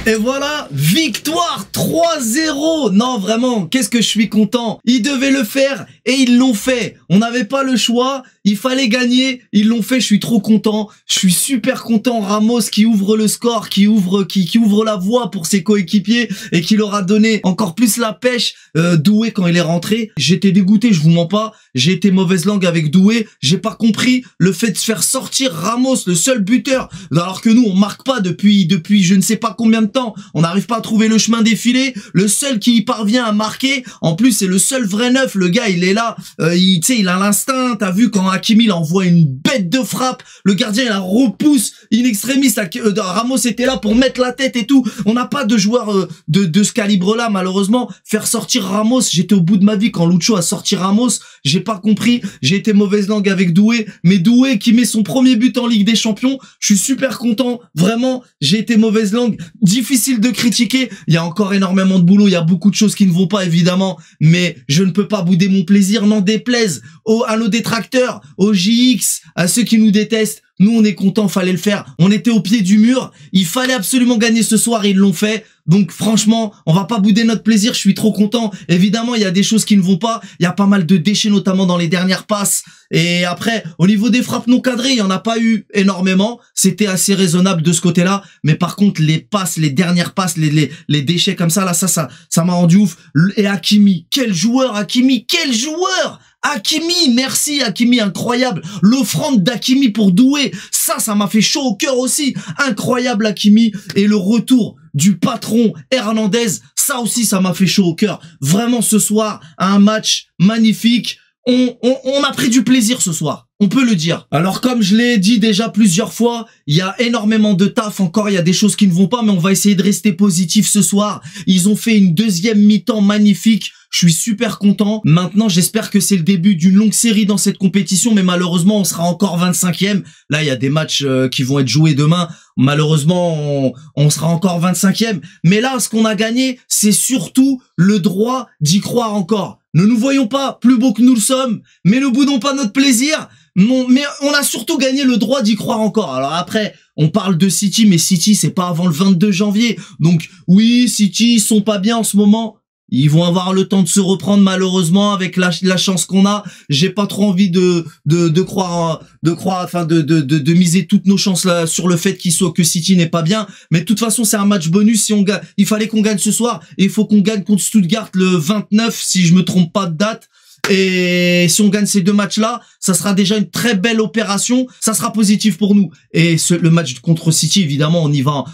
Et voilà, victoire 3-0. Non, vraiment, qu'est-ce que je suis content. Ils devaient le faire et ils l'ont fait. On n'avait pas le choix, il fallait gagner. Ils l'ont fait, je suis trop content. Je suis super content. Ramos qui ouvre le score, qui ouvre la voie pour ses coéquipiers et qui leur a donné encore plus la pêche. Doué, quand il est rentré, j'étais dégoûté, je vous mens pas. J'ai été mauvaise langue avec Doué. J'ai pas compris le fait de faire sortir Ramos, le seul buteur, alors que nous, on marque pas depuis je ne sais pas combien de temps. On n'arrive pas à trouver le chemin défilé. Le seul qui y parvient à marquer, en plus, c'est le seul vrai neuf. Le gars, il est là. Il a l'instinct. T'as vu quand Hakimi, il envoie une bête de frappe. Le gardien, il la repousse in extremis. Ramos était là pour mettre la tête et tout. On n'a pas de joueur de ce calibre-là, malheureusement. Faire sortir Ramos, j'étais au bout de ma vie quand Lucho a sorti Ramos. J'ai pas compris. J'ai été mauvaise langue avec Doué. Mais Doué qui met son premier but en Ligue des Champions, je suis super content. Vraiment, j'ai été mauvaise langue. Difficile de critiquer. Il y a encore énormément de boulot. Il y a beaucoup de choses qui ne vont pas, évidemment. Mais je ne peux pas bouder mon plaisir. N'en déplaise à nos détracteurs, aux JX, à ceux qui nous détestent. Nous, on est contents, fallait le faire. On était au pied du mur. Il fallait absolument gagner ce soir et ils l'ont fait. Donc, franchement, on va pas bouder notre plaisir. Je suis trop content. Évidemment, il y a des choses qui ne vont pas. Il y a pas mal de déchets, notamment dans les dernières passes. Et après, au niveau des frappes non cadrées, il y en a pas eu énormément. C'était assez raisonnable de ce côté-là. Mais par contre, les passes, les dernières passes, les déchets comme ça, là, ça m'a rendu ouf. Et Hakimi, quel joueur, Hakimi, quel joueur! Hakimi, merci Hakimi, incroyable. L'offrande d'Hakimi pour Doué, ça m'a fait chaud au cœur aussi. Incroyable Hakimi. Et le retour du patron Hernandez, ça aussi, ça m'a fait chaud au cœur. Vraiment ce soir, un match magnifique. On a pris du plaisir ce soir, on peut le dire. Alors comme je l'ai dit déjà plusieurs fois, il y a énormément de taf encore, il y a des choses qui ne vont pas, mais on va essayer de rester positif ce soir. Ils ont fait une deuxième mi-temps magnifique, je suis super content. Maintenant, j'espère que c'est le début d'une longue série dans cette compétition, mais malheureusement, on sera encore 25e. Là, il y a des matchs qui vont être joués demain. Malheureusement, on sera encore 25e. Mais là, ce qu'on a gagné, c'est surtout le droit d'y croire encore. Ne nous voyons pas plus beaux que nous le sommes, mais ne boudons pas notre plaisir. Mais on a surtout gagné le droit d'y croire encore. Alors après, on parle de City, mais City, c'est pas avant le 22 janvier. Donc oui, City, ils sont pas bien en ce moment. Ils vont avoir le temps de se reprendre malheureusement avec la chance qu'on a. J'ai pas trop envie de miser toutes nos chances là sur le fait que City n'est pas bien. Mais de toute façon, c'est un match bonus. Si on gagne, il fallait qu'on gagne ce soir et il faut qu'on gagne contre Stuttgart le 29 si je me trompe pas de date. Et si on gagne ces deux matchs-là, ça sera déjà une très belle opération. Ça sera positif pour nous. Et le match contre City, évidemment, on y va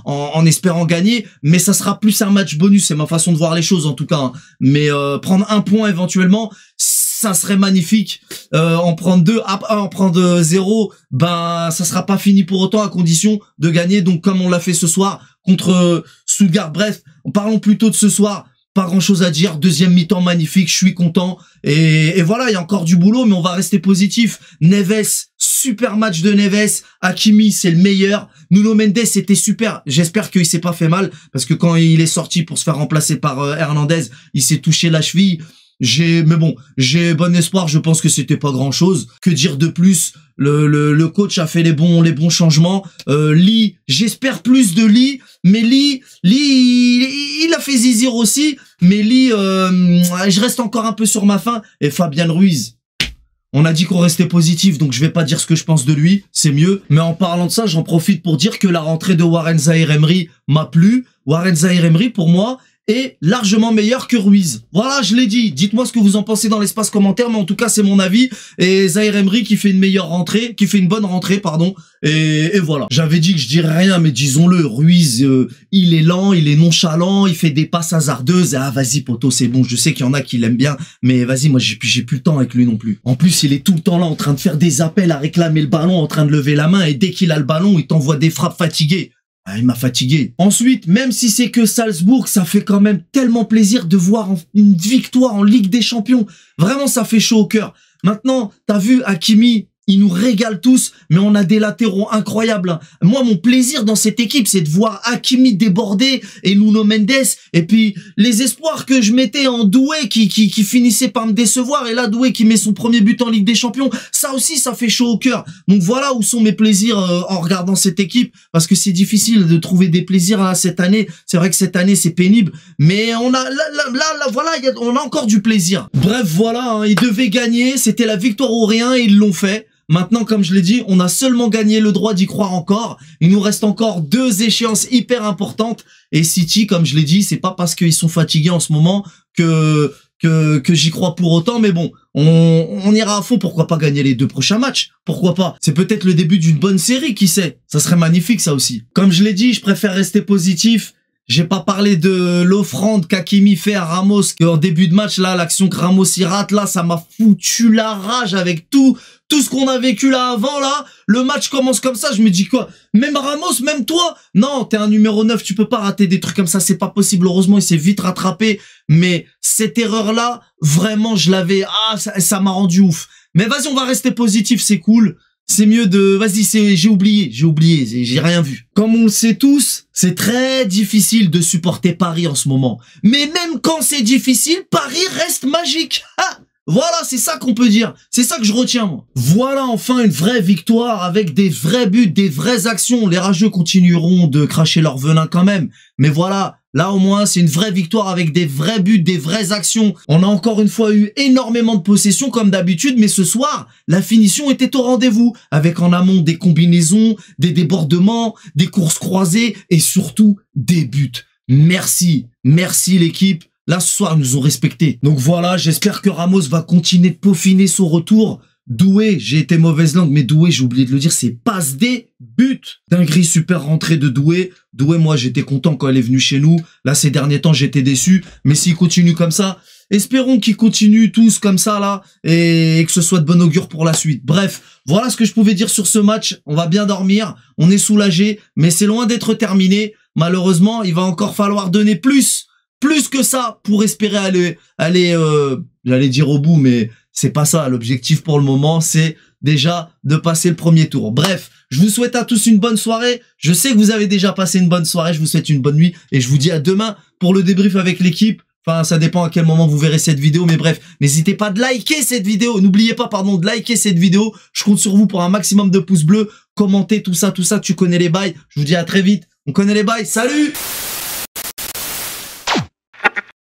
en espérant gagner. Mais ça sera plus un match bonus. C'est ma façon de voir les choses, en tout cas. Hein. Mais prendre un point éventuellement, ça serait magnifique. En prendre deux, en prendre 0, ben ça sera pas fini pour autant à condition de gagner. Donc comme on l'a fait ce soir contre Stuttgart. Bref, parlons plutôt de ce soir. Pas grand chose à dire, deuxième mi-temps magnifique, je suis content. Et voilà, il y a encore du boulot, mais on va rester positif. Neves, super match de Neves. Hakimi, c'est le meilleur. Nuno Mendes, c'était super. J'espère qu'il s'est pas fait mal, parce que quand il est sorti pour se faire remplacer par Hernandez, il s'est touché la cheville. Mais bon, j'ai bon espoir, je pense que c'était pas grand chose. Que dire de plus? Le coach a fait les bons changements. Lee, j'espère plus de Lee, mais Lee, il a fait zizir aussi, mais Lee, je reste encore un peu sur ma faim. Et Fabian Ruiz, on a dit qu'on restait positif, donc je vais pas dire ce que je pense de lui, c'est mieux. Mais en parlant de ça, j'en profite pour dire que la rentrée de Warren Zaïre-Emery m'a plu. Warren Zaïre-Emery, pour moi, est largement meilleur que Ruiz. Voilà, je l'ai dit. Dites-moi ce que vous en pensez dans l'espace commentaire, mais en tout cas, c'est mon avis. Et Zaïre-Emery qui fait une bonne rentrée, pardon. Et voilà. J'avais dit que je dirais rien, mais disons-le, Ruiz, il est lent, il est nonchalant, il fait des passes hasardeuses. Ah, vas-y, poto, c'est bon. Je sais qu'il y en a qui l'aiment bien, mais vas-y, moi, j'ai plus le temps avec lui non plus. En plus, il est tout le temps là, en train de faire des appels à réclamer le ballon, en train de lever la main, et dès qu'il a le ballon, il t'envoie des frappes fatiguées. Ah, il m'a fatigué. Ensuite, même si c'est que Salzbourg, ça fait quand même tellement plaisir de voir une victoire en Ligue des Champions. Vraiment, ça fait chaud au cœur. Maintenant, t'as vu Hakimi, ils nous régalent tous, mais on a des latéraux incroyables. Hein. Moi, mon plaisir dans cette équipe, c'est de voir Hakimi déborder et Nuno Mendes. Et puis, les espoirs que je mettais en Doué qui finissait par me décevoir. Et là, Doué qui met son premier but en Ligue des Champions. Ça aussi, ça fait chaud au cœur. Donc voilà où sont mes plaisirs en regardant cette équipe. Parce que c'est difficile de trouver des plaisirs là, cette année. C'est vrai que cette année, c'est pénible. Mais on a voilà, on a encore du plaisir. Bref, voilà, hein, ils devaient gagner. C'était la victoire ou rien et ils l'ont fait. Maintenant, comme je l'ai dit, on a seulement gagné le droit d'y croire encore. Il nous reste encore 2 échéances hyper importantes. Et City, comme je l'ai dit, c'est pas parce qu'ils sont fatigués en ce moment que j'y crois pour autant. Mais bon, on ira à fond. Pourquoi pas gagner les 2 prochains matchs? Pourquoi pas? C'est peut-être le début d'une bonne série, qui sait? Ça serait magnifique, ça aussi. Comme je l'ai dit, je préfère rester positif. J'ai pas parlé de l'offrande qu'Hakimi fait à Ramos, qu'en début de match, là, l'action que Ramos y rate, là, ça m'a foutu la rage avec tout ce qu'on a vécu là avant, là. Le match commence comme ça, je me dis quoi? Même Ramos, même toi? Non, t'es un numéro 9, tu peux pas rater des trucs comme ça, c'est pas possible. Heureusement, il s'est vite rattrapé, mais cette erreur-là, vraiment, je l'avais, ça m'a rendu ouf. Mais vas-y, on va rester positif, c'est cool. C'est mieux de... Vas-y, j'ai oublié, j'ai rien vu. Comme on le sait tous, c'est très difficile de supporter Paris en ce moment. Mais même quand c'est difficile, Paris reste magique. Ah, voilà, c'est ça qu'on peut dire. C'est ça que je retiens, moi. Voilà enfin une vraie victoire avec des vrais buts, des vraies actions. Les rageux continueront de cracher leur venin quand même. Mais voilà... Là, au moins, c'est une vraie victoire avec des vrais buts, des vraies actions. On a encore une fois eu énormément de possession comme d'habitude, mais ce soir, la finition était au rendez-vous, avec en amont des combinaisons, des débordements, des courses croisées et surtout des buts. Merci l'équipe. Là, ce soir, ils nous ont respectés. Donc voilà, j'espère que Ramos va continuer de peaufiner son retour. Doué, j'ai été mauvaise langue, mais Doué, j'ai oublié de le dire, c'est passe des buts. Dinguerie, super rentrée de Doué. Doué, moi, j'étais content quand elle est venue chez nous. Là, ces derniers temps, j'étais déçu. Mais s'il continue comme ça, espérons qu'ils continuent tous comme ça, là, et que ce soit de bon augure pour la suite. Bref, voilà ce que je pouvais dire sur ce match. On va bien dormir, on est soulagé, mais c'est loin d'être terminé. Malheureusement, il va encore falloir donner plus que ça pour espérer aller j'allais dire au bout, mais c'est pas ça. L'objectif pour le moment, c'est déjà de passer le premier tour. Bref, je vous souhaite à tous une bonne soirée. Je sais que vous avez déjà passé une bonne soirée. Je vous souhaite une bonne nuit et je vous dis à demain pour le débrief avec l'équipe. Enfin, ça dépend à quel moment vous verrez cette vidéo, mais bref, n'hésitez pas de liker cette vidéo. N'oubliez pas, pardon, de liker cette vidéo. Je compte sur vous pour un maximum de pouces bleus. Commentez tout ça, tu connais les bails. Je vous dis à très vite. On connaît les bails. Salut!